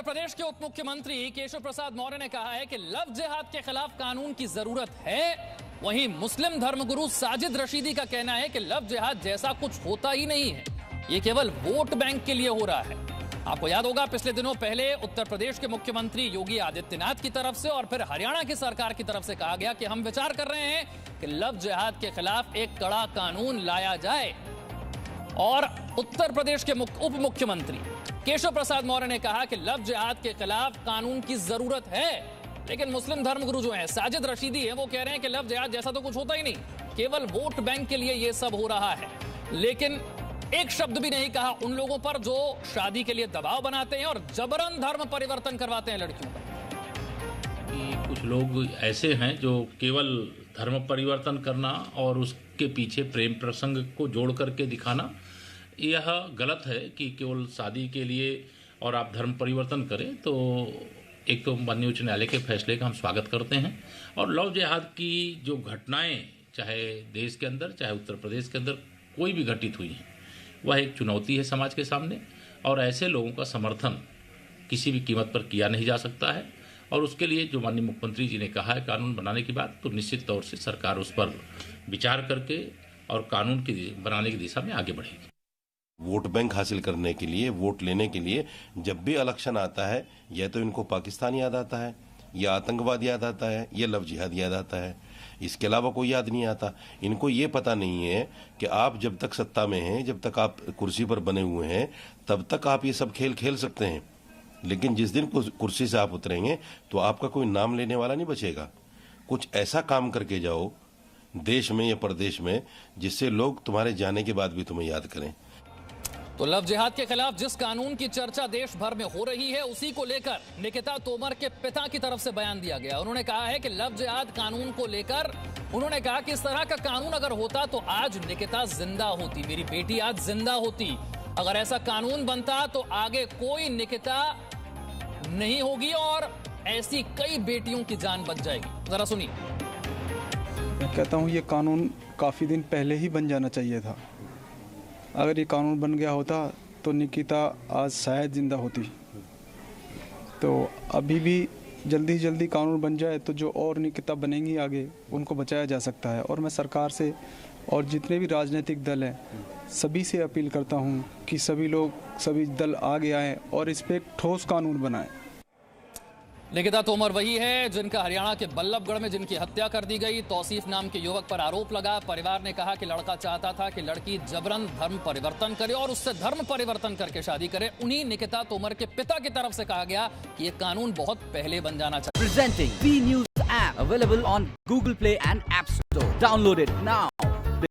उत्तर प्रदेश के उप मुख्यमंत्री केशव प्रसाद मौर्य ने कहा है कि लव जिहाद के खिलाफ कानून की जरूरत है। वहीं मुस्लिम धर्मगुरु साजिद रशीदी का कहना है कि लव जिहाद जैसा कुछ होता ही नहीं है, ये केवल वोट बैंक के लिए हो रहा है। आपको याद होगा पिछले दिनों पहले उत्तर प्रदेश के मुख्यमंत्री योगी आदित्यनाथ की तरफ से और फिर हरियाणा की सरकार की तरफ से कहा गया कि हम विचार कर रहे हैं कि लव जिहाद के खिलाफ एक कड़ा कानून लाया जाए। और उत्तर प्रदेश के उप मुख्यमंत्री केशव प्रसाद मौर्य ने कहा कि लव जिहाद के खिलाफ कानून की जरूरत है, लेकिन मुस्लिम धर्मगुरु जो हैं साजिद रशीदी हैं वो कह रहे हैं कि लव जिहाद जैसा तो कुछ होता ही नहीं, केवल वोट बैंक के लिए ये सब हो रहा है। लेकिन एक शब्द भी नहीं कहा उन लोगों पर जो शादी के लिए दबाव बनाते हैं और जबरन धर्म परिवर्तन करवाते हैं लड़कियों का। कुछ लोग ऐसे हैं जो केवल धर्म परिवर्तन करना और उसके पीछे प्रेम प्रसंग को जोड़ करके दिखाना, यह गलत है कि केवल शादी के लिए और आप धर्म परिवर्तन करें। तो एक तो माननीय उच्च न्यायालय के फैसले का हम स्वागत करते हैं और लव जिहाद की जो घटनाएं चाहे देश के अंदर चाहे उत्तर प्रदेश के अंदर कोई भी घटित हुई हैं, वह एक चुनौती है समाज के सामने और ऐसे लोगों का समर्थन किसी भी कीमत पर किया नहीं जा सकता है। और उसके लिए जो माननीय मुख्यमंत्री जी ने कहा है कानून बनाने की बात, तो निश्चित तौर से सरकार उस पर विचार करके और कानून की बनाने की दिशा में आगे बढ़ेगी। वोट बैंक हासिल करने के लिए, वोट लेने के लिए जब भी इलेक्शन आता है या तो इनको पाकिस्तान याद आता है या आतंकवाद याद आता है या लव जिहाद याद आता है, इसके अलावा कोई याद नहीं आता। इनको ये पता नहीं है कि आप जब तक सत्ता में हैं, जब तक आप कुर्सी पर बने हुए हैं, तब तक आप ये सब खेल खेल सकते हैं, लेकिन जिस दिन कुर्सी से आप उतरेंगे तो आपका कोई नाम लेने वाला नहीं बचेगा। कुछ ऐसा काम करके जाओ देश में या प्रदेश में जिससे लोग तुम्हारे जाने के बाद भी तुम्हें याद करें। तो लव जिहाद के खिलाफ जिस कानून की चर्चा देश भर में हो रही है उसी को लेकर निकिता तोमर के पिता की तरफ से बयान दिया गया। उन्होंने कहा है कि लव जिहाद कानून को लेकर उन्होंने कहा कि इस तरह का कानून अगर होता तो आज निकिता जिंदा होती, मेरी बेटी आज जिंदा होती। अगर ऐसा कानून बनता तो आगे कोई निकिता नहीं होगी और ऐसी कई बेटियों की जान बच जाएगी। जरा सुनिए। मैं कहता हूँ ये कानून काफी दिन पहले ही बन जाना चाहिए था। अगर ये कानून बन गया होता तो निकिता आज शायद जिंदा होती। तो अभी भी जल्दी से जल्दी कानून बन जाए तो जो और निकिता बनेंगी आगे उनको बचाया जा सकता है। और मैं सरकार से और जितने भी राजनीतिक दल हैं सभी से अपील करता हूं कि सभी दल आगे आएं और इस पे एक ठोस कानून बनाएं। निकिता तोमर वही है जिनका हरियाणा के बल्लभगढ़ में जिनकी हत्या कर दी गई। तौसीफ नाम के युवक पर आरोप लगा। परिवार ने कहा कि लड़का चाहता था कि लड़की जबरन धर्म परिवर्तन करे और उससे धर्म परिवर्तन करके शादी करे। उन्हीं निकिता तोमर के पिता की तरफ से कहा गया कि ये कानून बहुत पहले बन जाना चाहिए। Presenting B News app available on Google Play and App Store. Download it now.